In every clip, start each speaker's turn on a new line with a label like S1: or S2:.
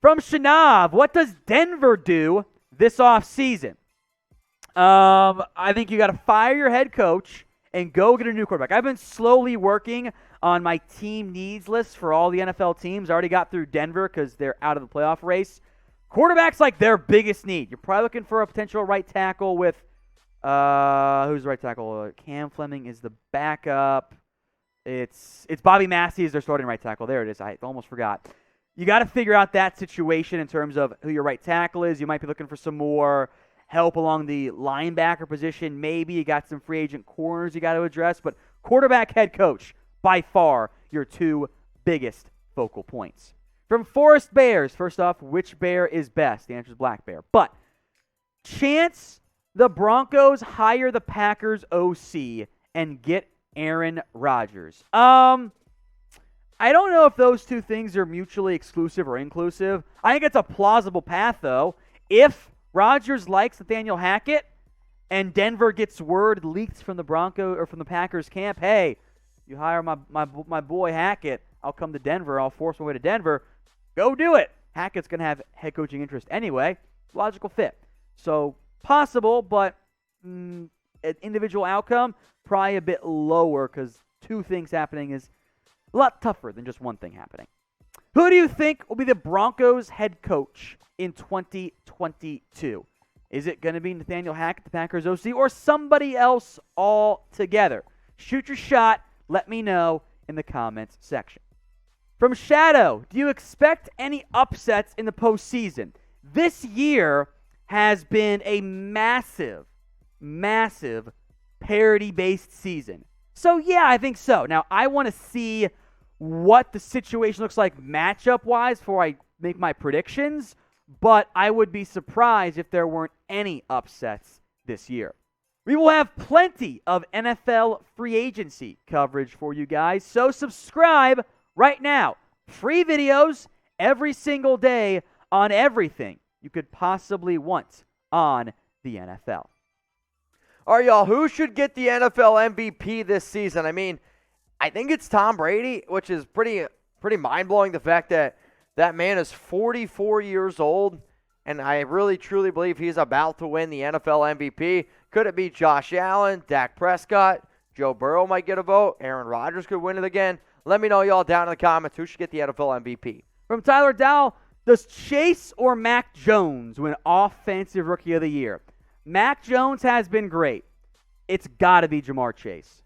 S1: From Shanav, what does Denver do this offseason? I think you got to fire your head coach and go get a new quarterback. I've been slowly working on my team needs list for all the NFL teams. I already got through Denver because they're out of the playoff race. Quarterback's like their biggest need. You're probably looking for a potential right tackle with who's the right tackle? Cam Fleming is the backup. It's Bobby Massey is their starting right tackle. There it is. I almost forgot. You got to figure out that situation in terms of who your right tackle is. You might be looking for some more help along the linebacker position. Maybe you got some free agent corners you got to address. But quarterback, head coach, by far your two biggest focal points. From Forest Bears, first off, which bear is best? The answer is black bear. But chance the Broncos hire the Packers OC and get Aaron Rodgers. I don't know if those two things are mutually exclusive or inclusive. I think it's a plausible path, though. If Rodgers likes Nathaniel Hackett and Denver gets word leaked from the Broncos or from the Packers camp, hey, you hire my boy Hackett, I'll come to Denver. I'll force my way to Denver. Go do it. Hackett's going to have head coaching interest anyway. Logical fit. So possible, but an individual outcome, probably a bit lower because two things happening is a lot tougher than just one thing happening. Who do you think will be the Broncos head coach in 2022? Is it going to be Nathaniel Hackett, the Packers OC, or somebody else altogether? Shoot your shot. Let me know in the comments section. From Shadow, do you expect any upsets in the postseason? This year has been a massive parity-based season. So, yeah, I think so. Now, I want to see what the situation looks like matchup-wise before I make my predictions, but I would be surprised if there weren't any upsets this year. We will have plenty of NFL free agency coverage for you guys, so subscribe right now. Free videos every single day on everything you could possibly want on the NFL.
S2: All right, y'all, who should get the NFL MVP this season? I mean, I think it's Tom Brady, which is pretty mind-blowing, the fact that that man is 44 years old, and I really, truly believe he's about to win the NFL MVP. Could it be Josh Allen, Dak Prescott, Joe Burrow might get a vote, Aaron Rodgers could win it again? Let me know, y'all, down in the comments who should get the NFL MVP.
S1: From Tyler Dowell, does Chase or Mac Jones win Offensive Rookie of the Year? Mac Jones has been great. It's got to be Jamar Chase.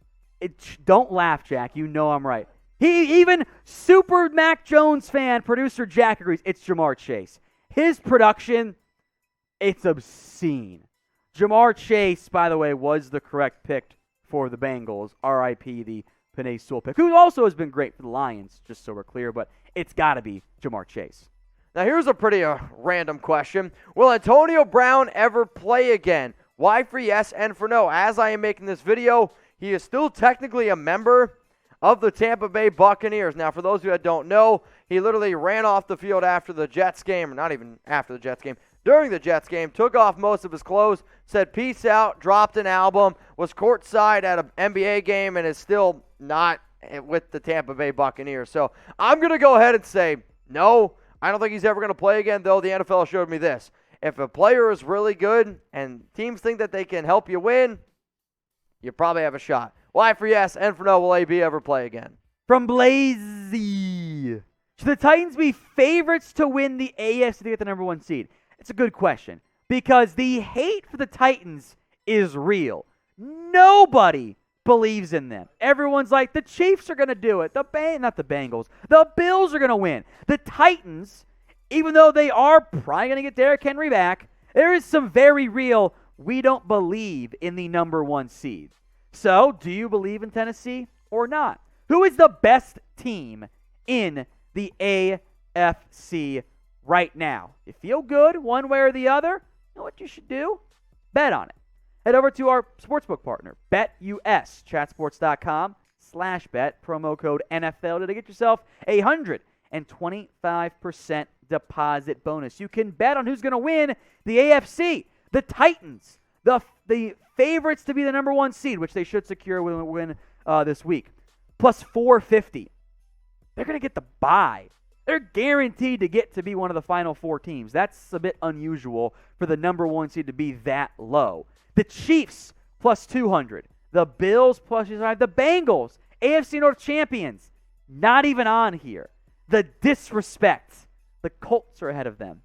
S1: Don't laugh, Jack. You know I'm right. Even super Mac Jones fan, producer Jack agrees. It's Jamar Chase. His production, it's obscene. Jamar Chase, by the way, was the correct pick for the Bengals. R.I.P. the Penei Sewell pick, who also has been great for the Lions, just so we're clear, but it's got to be Jamar Chase.
S2: Now, here's a pretty random question. Will Antonio Brown ever play again? Y for yes and for no. As I am making this video, he is still technically a member of the Tampa Bay Buccaneers. Now, for those of you that don't know, he literally ran off the field after the Jets game, or not even after the Jets game, during the Jets game, took off most of his clothes, said peace out, dropped an album, was courtside at an NBA game, and is still not with the Tampa Bay Buccaneers. So I'm going to go ahead and say no. I don't think he's ever going to play again, though the NFL showed me this. If a player is really good and teams think that they can help you win, you probably have a shot. Y for yes and for no, will AB ever play again?
S1: From Blazy, should the Titans be favorites to win the AFC to get the number one seed? It's a good question because the hate for the Titans is real. Nobody believes in them. Everyone's like, the Chiefs are going to do it. Not the Bengals. The Bills are going to win. The Titans, even though they are probably going to get Derrick Henry back, there is some very real, we don't believe in the number one seed. So, do you believe in Tennessee or not? Who is the best team in the AFC right now? You feel good one way or the other? You know what you should do? Bet on it. Head over to our sportsbook partner, BetUS, chatsports.com/bet, promo code NFL to get yourself a 125% deposit bonus. You can bet on who's going to win the AFC. The Titans, the favorites to be the number one seed, which they should secure when we win this week, plus 450. They're going to get the bye they're guaranteed to get to be one of the final 4 teams. That's a bit unusual for the number 1 seed to be that low. The Chiefs plus 200. The Bills plus 200. The Bengals, AFC North champions, not even on here. The disrespect. The Colts are ahead of them,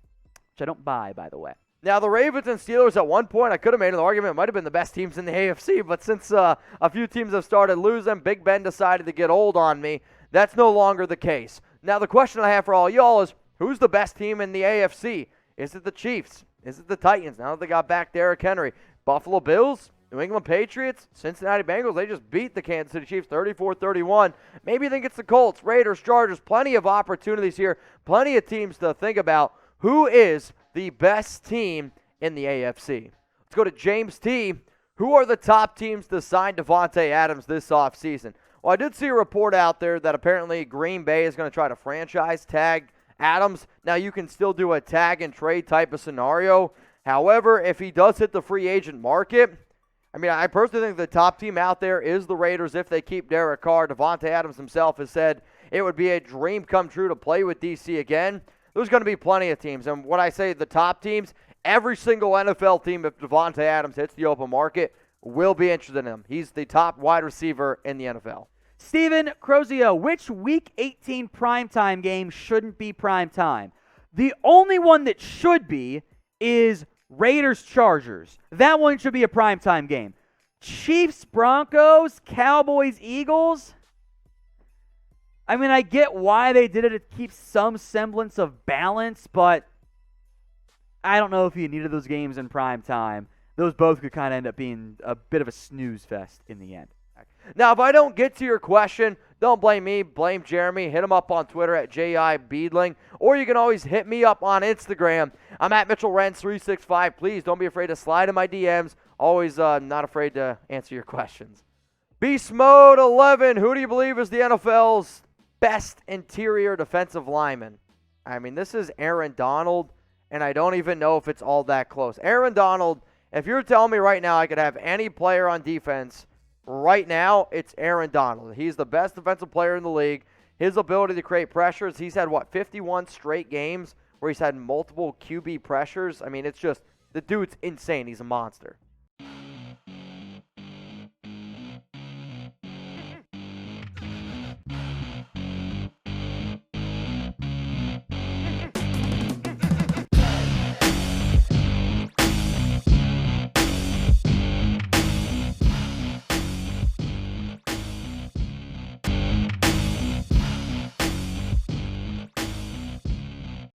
S1: which I don't buy, by the way.
S2: Now, the Ravens and Steelers, at one point, I could have made an argument, might have been the best teams in the AFC, but since a few teams have started losing, Big Ben decided to get old on me. That's no longer the case. Now, the question I have for all y'all is, who's the best team in the AFC? Is it the Chiefs? Is it the Titans? Now that they got back Derrick Henry. Buffalo Bills? New England Patriots? Cincinnati Bengals? They just beat the Kansas City Chiefs 34-31. Maybe you think it's the Colts, Raiders, Chargers. Plenty of opportunities here. Plenty of teams to think about. Who is the best team in the AFC? Let's go to James T. Who are the top teams to sign Davante Adams this offseason? Well, I did see a report out there that apparently Green Bay is going to try to franchise tag Adams. Now, you can still do a tag and trade type of scenario. However, if he does hit the free agent market, I mean, I personally think the top team out there is the Raiders if they keep Derek Carr. Davante Adams himself has said it would be a dream come true to play with DC again. There's going to be plenty of teams. And when I say the top teams, every single NFL team, if Davante Adams hits the open market, will be interested in him. He's the top wide receiver in the NFL.
S1: Steven Crozio, which Week 18 primetime game shouldn't be primetime? The only one that should be is Raiders-Chargers. That one should be a primetime game. Chiefs-Broncos, Cowboys-Eagles. I mean, I get why they did it to keep some semblance of balance, but I don't know if you needed those games in prime time. Those both could kind of end up being a bit of a snooze fest in the end.
S2: Now, if I don't get to your question, don't blame me. Blame Jeremy. Hit him up on Twitter at JIBeadling. Or you can always hit me up on Instagram. I'm at MitchellRenz365. Please don't be afraid to slide in my DMs. Always not afraid to answer your questions. Beast Mode 11. Who do you believe is the NFL's best interior defensive lineman? I mean, this is Aaron Donald, and I don't even know if it's all that close. Aaron Donald, if you're telling me right now I could have any player on defense right now, it's Aaron Donald. He's the best defensive player in the league. His ability to create pressures, he's had, 51 straight games where he's had multiple QB pressures. I mean, it's just, the dude's insane. He's a monster.